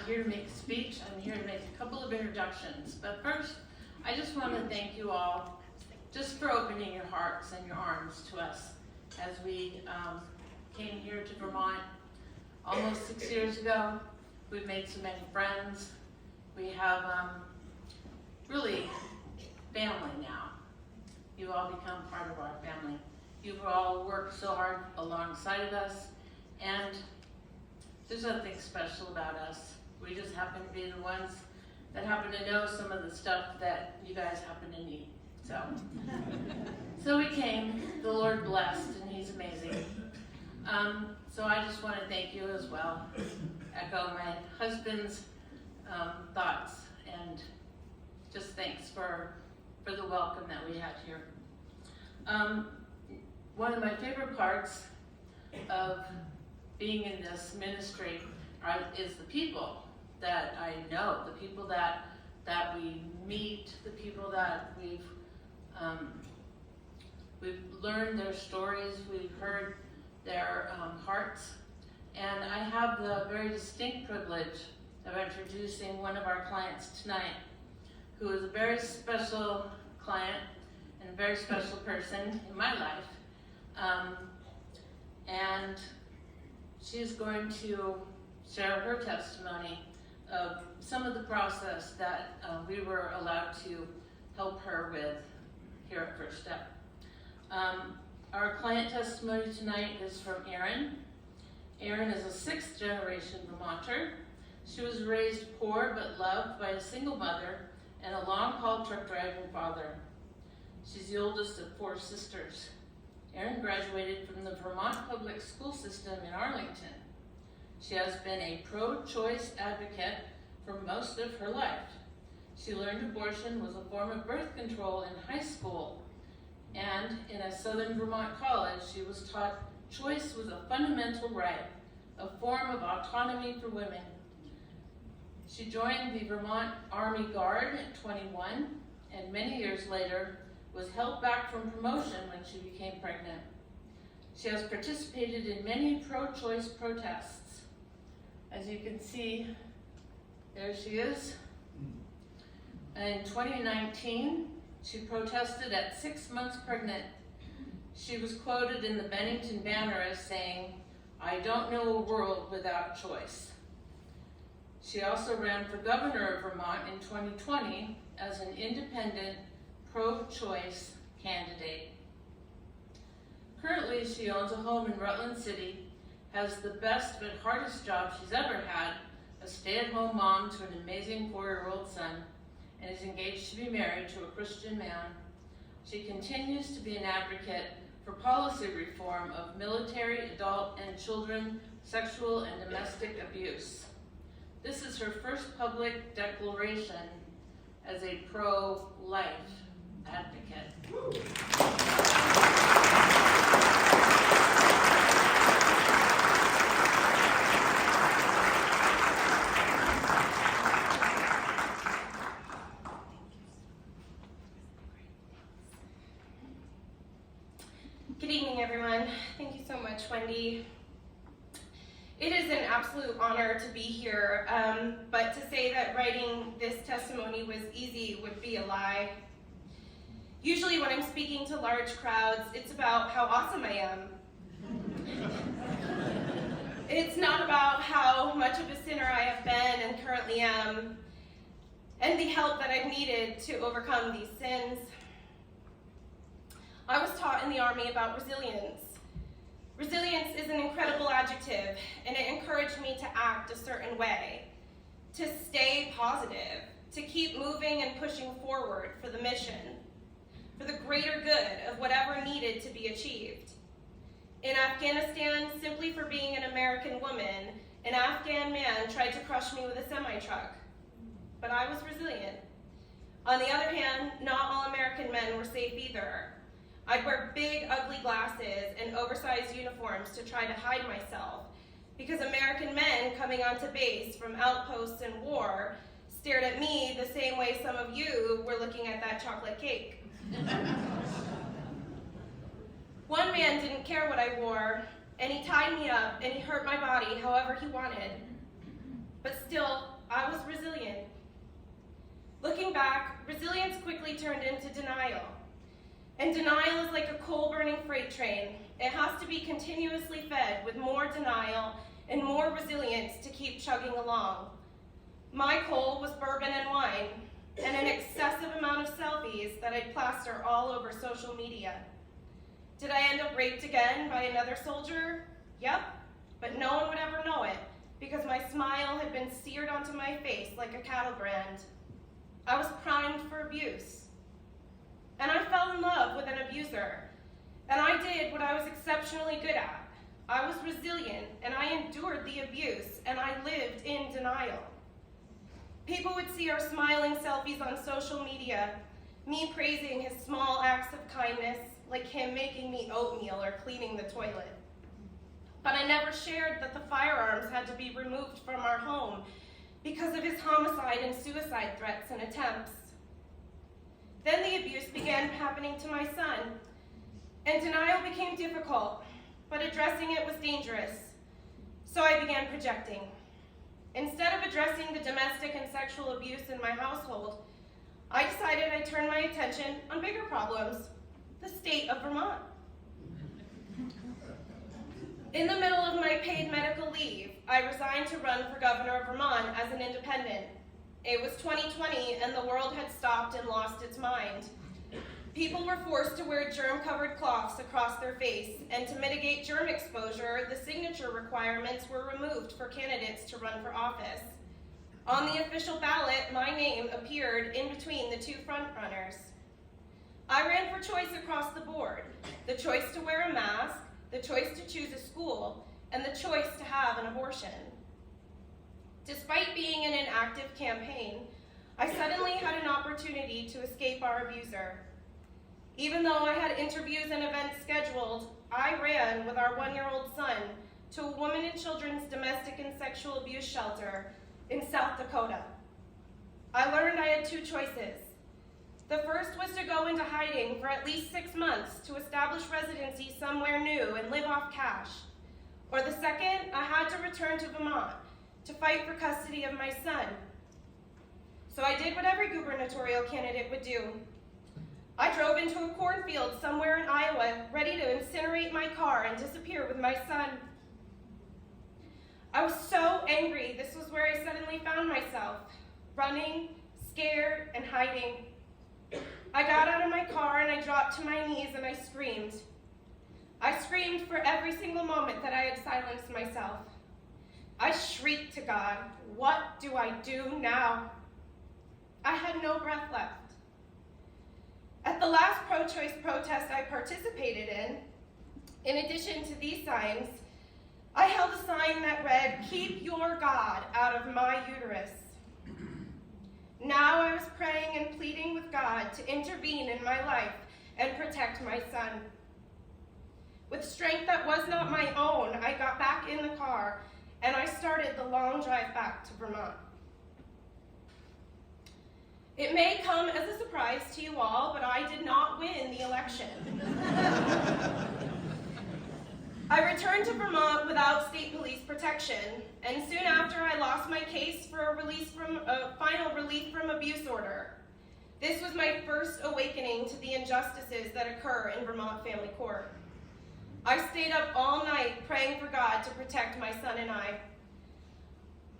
here to make a speech. I'm here to make a couple of introductions. But first, I just want to thank you all just for opening your hearts and your arms to us as we came here to Vermont almost 6 years ago. We've made so many friends. We have really family now. You've all become part of our family. You've all worked so hard alongside of us, and there's nothing special about us. We just happen to be the ones that happen to know some of the stuff that you guys happen to need. So we came, the Lord blessed, and He's amazing. So I just want to thank you as well. Echo my husband's thoughts, and just thanks for the welcome that we had here. One of my favorite parts of being in this ministry is the people that I know, the people that we meet, the people that we've learned their stories, we've heard their hearts, and I have the very distinct privilege of introducing one of our clients tonight, who is a very special client and a very special person in my life, and she's going to share her testimony of some of the process that we were allowed to help her with here at First Step. Our client testimony tonight is from Erin. Erin is a 6th generation Vermonter. She was raised poor but loved by a single mother and a long-haul truck driving father. She's the oldest of 4 sisters. Erin graduated from the Vermont public school system in Arlington. She has been a pro-choice advocate for most of her life. She learned abortion was a form of birth control in high school, and in a Southern Vermont college, she was taught choice was a fundamental right, a form of autonomy for women. She joined the Vermont Army Guard at 21, and many years later was held back from promotion when she became pregnant. She has participated in many pro-choice protests. As you can see, there she is. In 2019, she protested at 6 months pregnant. She was quoted in the Bennington Banner as saying, "I don't know a world without choice." She also ran for governor of Vermont in 2020 as an independent pro-choice candidate. Currently, she owns a home in Rutland City, has the best but hardest job she's ever had, a stay-at-home mom to an amazing 4-year-old son, and is engaged to be married to a Christian man. She continues to be an advocate for policy reform of military, adult, and children sexual and domestic abuse. This is her first public declaration as a pro-life advocate. Good evening, everyone. Thank you so much, Wendy. It is an absolute honor to be here, but to say that writing this testimony was easy would be a lie. Usually when I'm speaking to large crowds, it's about how awesome I am. It's not about how much of a sinner I have been and currently am, and the help that I've needed to overcome these sins. I was taught in the Army about resilience. Resilience is an incredible adjective, and it encouraged me to act a certain way, to stay positive, to keep moving and pushing forward for the mission, for the greater good of whatever needed to be achieved. In Afghanistan, simply for being an American woman, an Afghan man tried to crush me with a semi-truck, but I was resilient. On the other hand, not all American men were safe either. I'd wear big, ugly glasses and oversized uniforms to try to hide myself, because American men coming onto base from outposts and war stared at me the same way some of you were looking at that chocolate cake. One man didn't care what I wore, and he tied me up and he hurt my body however he wanted. But still, I was resilient. Looking back, resilience quickly turned into denial. And denial is like a coal-burning freight train. It has to be continuously fed with more denial and more resilience to keep chugging along. My coal was bourbon and wine, and an excessive amount of selfies that I'd plaster all over social media. Did I end up raped again by another soldier? Yep, but no one would ever know it because my smile had been seared onto my face like a cattle brand. I was primed for abuse. And I fell in love with an abuser. And I did what I was exceptionally good at. I was resilient, and I endured the abuse, and I lived in denial. People would see our smiling selfies on social media, me praising his small acts of kindness, like him making me oatmeal or cleaning the toilet. But I never shared that the firearms had to be removed from our home because of his homicide and suicide threats and attempts. Then the abuse began happening to my son, and denial became difficult, but addressing it was dangerous. So I began projecting. Instead of addressing the domestic and sexual abuse in my household, I decided I'd turn my attention on bigger problems, the state of Vermont. In the middle of my paid medical leave, I resigned to run for governor of Vermont as an independent. It was 2020 and the world had stopped and lost its mind. People were forced to wear germ-covered cloths across their face, and to mitigate germ exposure, the signature requirements were removed for candidates to run for office. On the official ballot, my name appeared in between the two frontrunners. I ran for choice across the board: the choice to wear a mask, the choice to choose a school, and the choice to have an abortion. Despite being in an active campaign, I suddenly had an opportunity to escape our abuser. Even though I had interviews and events scheduled, I ran with our 1-year-old son to a women and children's domestic and sexual abuse shelter in South Dakota. I learned I had two choices. The first was to go into hiding for at least 6 months to establish residency somewhere new and live off cash. Or the second, I had to return to Vermont to fight for custody of my son. So I did what every gubernatorial candidate would do. I drove into a cornfield somewhere in Iowa, ready to incinerate my car and disappear with my son. I was so angry. This was where I suddenly found myself, running, scared, and hiding. I got out of my car and I dropped to my knees and I screamed. I screamed for every single moment that I had silenced myself. I shrieked to God, "What do I do now?" I had no breath left. At the last pro-choice protest I participated in addition to these signs, I held a sign that read, "Keep your God out of my uterus." Now I was praying and pleading with God to intervene in my life and protect my son. With strength that was not my own, I got back in the car and I started the long drive back to Vermont. It may come as a surprise to you all, but I did not win the election. I returned to Vermont without state police protection, and soon after I lost my case for a final relief from abuse order. This was my first awakening to the injustices that occur in Vermont Family Court. I stayed up all night praying for God to protect my son and I.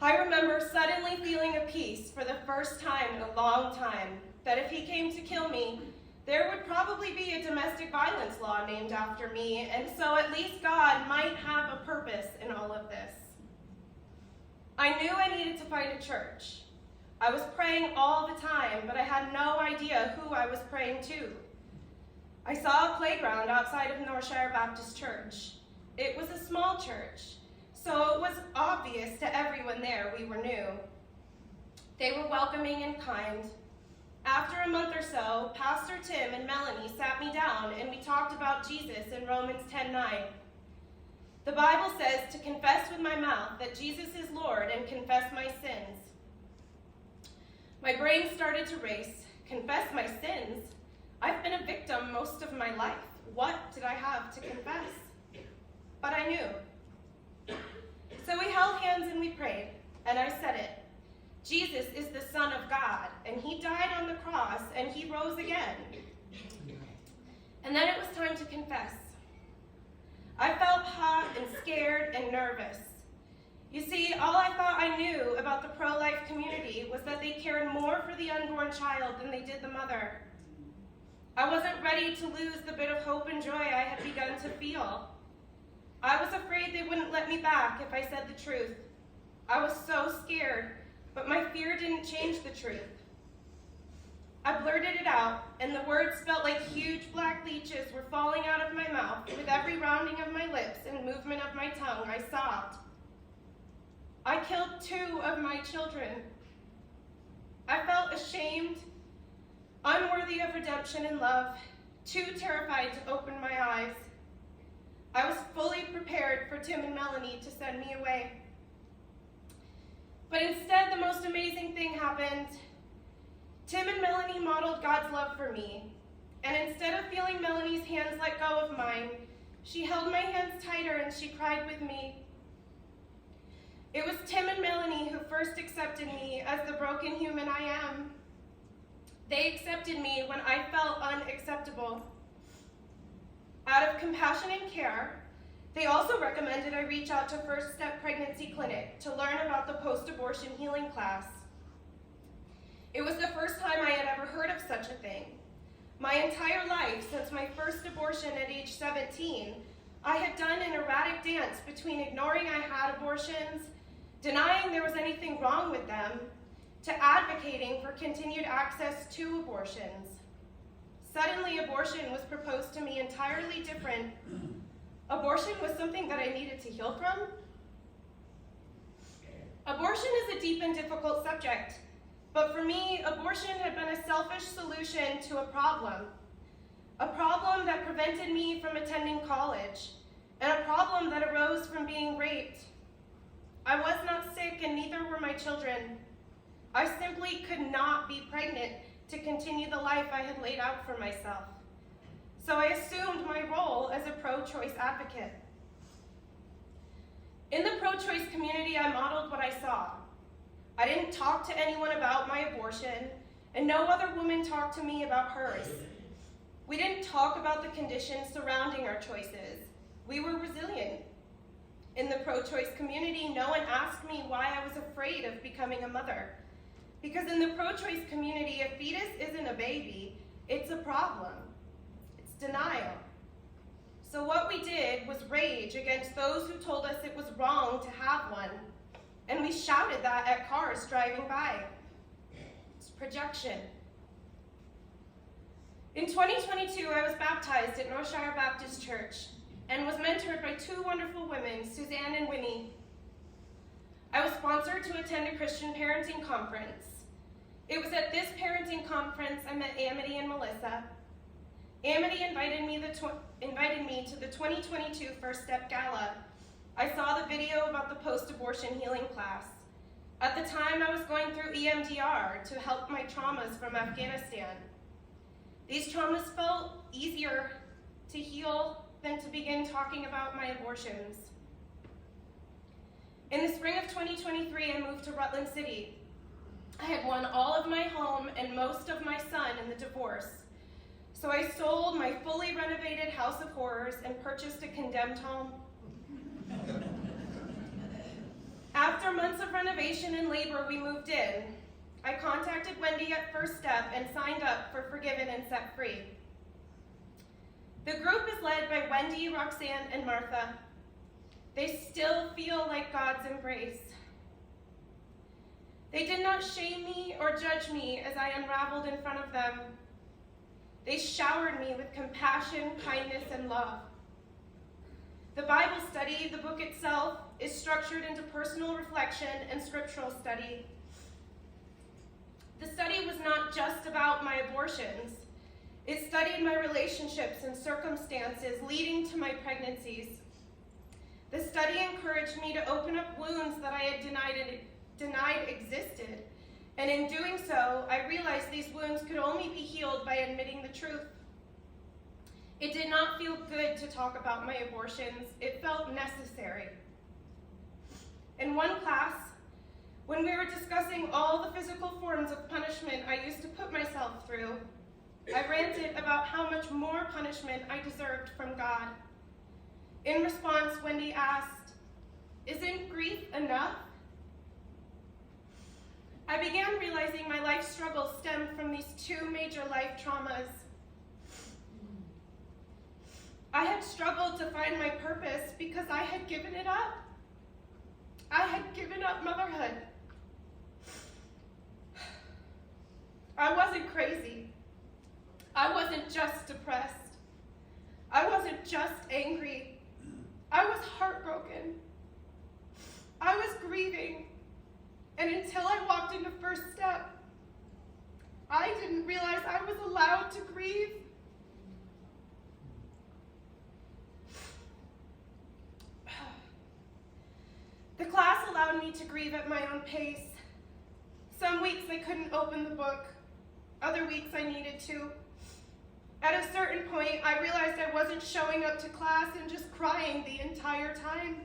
I remember suddenly feeling a peace for the first time in a long time, that if he came to kill me, there would probably be a domestic violence law named after me, and so at least God might have a purpose in all of this. I knew I needed to find a church. I was praying all the time, but I had no idea who I was praying to. I saw a playground outside of Northshire Baptist Church. It was a small church, so it was obvious to everyone there we were new. They were welcoming and kind. After a month or so, Pastor Tim and Melanie sat me down and we talked about Jesus in Romans 10:9. The Bible says to confess with my mouth that Jesus is Lord and confess my sins. My brain started to race. Confess my sins? I've been a victim most of my life. What did I have to confess? But I knew. So we held hands and we prayed, and I said it. is the Son of God, and he died on the cross, and he rose again. And then it was time to confess. I felt hot and scared and nervous. You see, all I thought I knew about the pro-life community was that they cared more for the unborn child than they did the mother. I wasn't ready to lose the bit of hope and joy I had begun to feel. I was afraid they wouldn't let me back if I said the truth. I was so scared, but my fear didn't change the truth. I blurted it out, and the words felt like huge black leeches were falling out of my mouth. With every rounding of my lips and movement of my tongue, I sobbed. I killed 2 of my children. I felt ashamed, unworthy of redemption and love, too terrified to open my eyes. I was fully prepared for Tim and Melanie to send me away. But instead, the most amazing thing happened. Tim and Melanie modeled God's love for me, and instead of feeling Melanie's hands let go of mine, she held my hands tighter and she cried with me. It was Tim and Melanie who first accepted me as the broken human I am. They accepted me when I felt unacceptable. Out of compassion and care, they also recommended I reach out to Step Pregnancy Clinic to learn about the post-abortion healing class. It was the first time I had ever heard of such a thing. My entire life, since my first abortion at age 17, I had done an erratic dance between ignoring I had abortions, denying there was anything wrong with them, to advocating for continued access to abortions. Suddenly, abortion was proposed to me entirely different. Abortion was something that I needed to heal from. Abortion is a deep and difficult subject, but for me, abortion had been a selfish solution to a problem that prevented me from attending college, and a problem that arose from being raped. I was not sick, and neither were my children. I simply could not be pregnant to continue the life I had laid out for myself. So I assumed my role as a pro-choice advocate. In the pro-choice community, I modeled what I saw. I didn't talk to anyone about my abortion, and no other woman talked to me about hers. We didn't talk about the conditions surrounding our choices. We were resilient. In the pro-choice community, no one asked me why I was afraid of becoming a mother. Because in the pro-choice community, a fetus isn't a baby, it's a problem. It's denial. So what we did was rage against those who told us it was wrong to have one. And we shouted that at cars driving by. It's projection. In 2022, I was baptized at Northshire Baptist Church and was mentored by 2 wonderful women, Suzanne and Winnie. I was sponsored to attend a Christian parenting conference. It was at this parenting conference I met Amity and Melissa. Amity invited me to the 2022 First Step Gala. I saw the video about the post-abortion healing class. At the time, I was going through EMDR to help my traumas from Afghanistan. These traumas felt easier to heal than to begin talking about my abortions. In the spring of 2023, I moved to Rutland City. I had won all of my home and most of my son in the divorce. So I sold my fully renovated house of horrors and purchased a condemned home. After months of renovation and labor, we moved in. I contacted Wendy at First Step and signed up for Forgiven and Set Free. The group is led by Wendy, Roxanne, and Martha. They still feel like God's embrace. They did not shame me or judge me as I unraveled in front of them. They showered me with compassion, kindness, and love. The Bible study, the book itself, is structured into personal reflection and scriptural study. The study was not just about my abortions. It studied my relationships and circumstances leading to my pregnancies. The study encouraged me to open up wounds that I had denied existed, and in doing so, I realized these wounds could only be healed by admitting the truth. It did not feel good to talk about my abortions. It felt necessary. In one class, When we were discussing all the physical forms of punishment I used to put myself through, I ranted about how much more punishment I deserved from God. In response, Wendy asked, "Isn't grief enough?" I began realizing my life struggles stemmed from these two major life traumas. I had struggled to find my purpose because I had given it up. I had given up motherhood. I wasn't crazy. I wasn't just depressed. I wasn't just angry. I was heartbroken. I was grieving. And until I walked into First Step, I didn't realize I was allowed to grieve. The class allowed me to grieve at my own pace. Some weeks I couldn't open the book. Other weeks I needed to. At a certain point, I realized I wasn't showing up to class and just crying the entire time.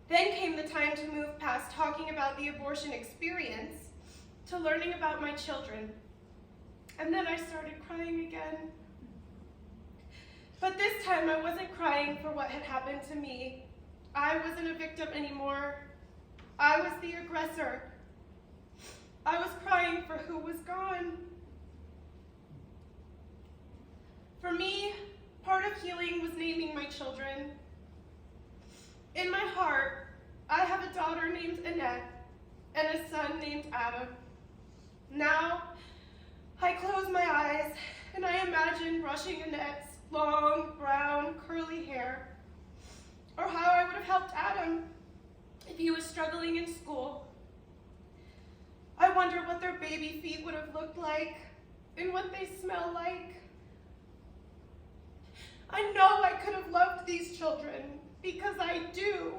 Then came the time to move past talking about the abortion experience to learning about my children. And then I started crying again. But this time I wasn't crying for what had happened to me. I wasn't a victim anymore. I was the aggressor. I was crying for who was gone. For me, part of healing was naming my children. In my heart, I have a daughter named Annette and a son named Adam. Now, I close my eyes and I imagine brushing Annette's long, brown, curly hair, or how I would have helped Adam if he was struggling in school. I wonder what their baby feet would have looked like and what they smell like. I know I could have loved these children because I do,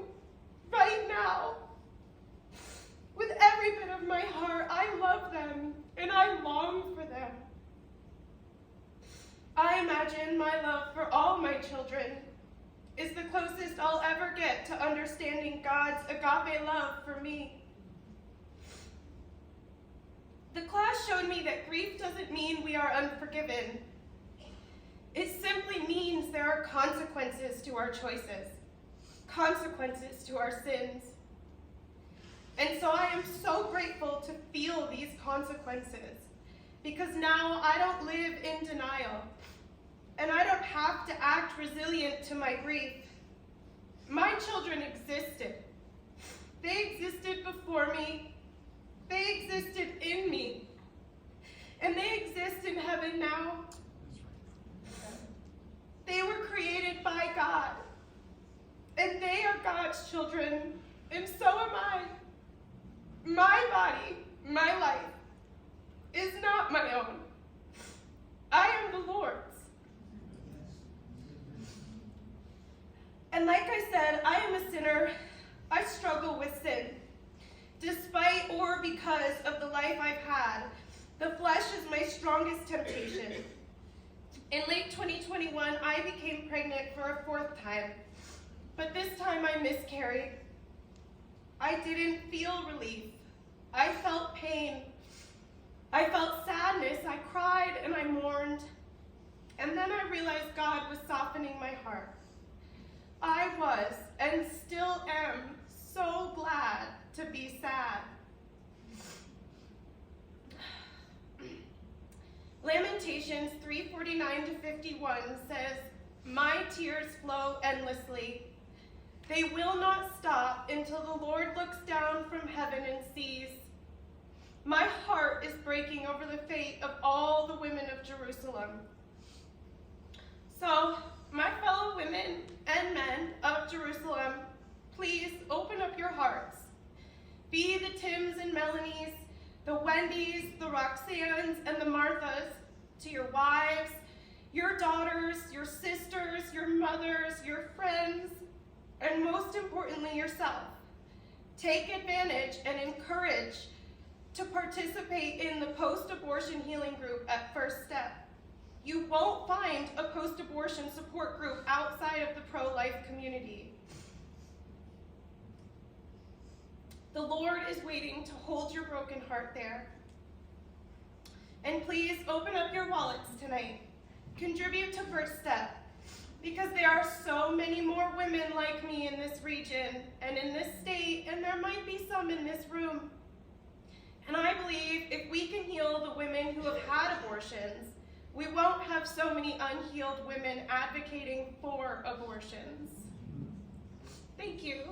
right now. With every bit of my heart, I love them and I long for them. I imagine my love for all my children is the closest I'll ever get to understanding God's agape love for me. The class showed me that grief doesn't mean we are unforgiven. It simply means there are consequences to our choices, consequences to our sins. And so I am so grateful to feel these consequences, because now I don't live in denial, and I don't have to act resilient to my grief. My children existed. They existed before me. They existed in me. And they exist in heaven now. They were created by God. And they are God's children. And so am I. My body, my life, is not my own. I am the Lord's. And like I said, I am a sinner. I struggle with sin. Despite or because of the life I've had, the flesh is my strongest temptation. In late 2021, I became pregnant for a fourth time, but this time I miscarried. I didn't feel relief. I felt pain. I felt sadness. I cried and I mourned. And then I realized God was softening my heart. I was, and still am, so glad to be sad. Lamentations 3:49-51 says, "My tears flow endlessly. They will not stop until the Lord looks down from heaven and sees. My heart is breaking over the fate of all the women of Jerusalem." So, my fellow women and men of Jerusalem, please open up your hearts. Be the Tims and Melanies, the Wendys, the Roxannes, and the Marthas to your wives, your daughters, your sisters, your mothers, your friends, and most importantly, yourself. Take advantage and encourage to participate in the post-abortion healing group at First Step. You won't find a post-abortion support group outside of the pro-life community. The Lord is waiting to hold your broken heart there. And please open up your wallets tonight. Contribute to First Step, because there are so many more women like me in this region and in this state, and there might be some in this room. And I believe if we can heal the women who have had abortions, we won't have so many unhealed women advocating for abortions. Thank you.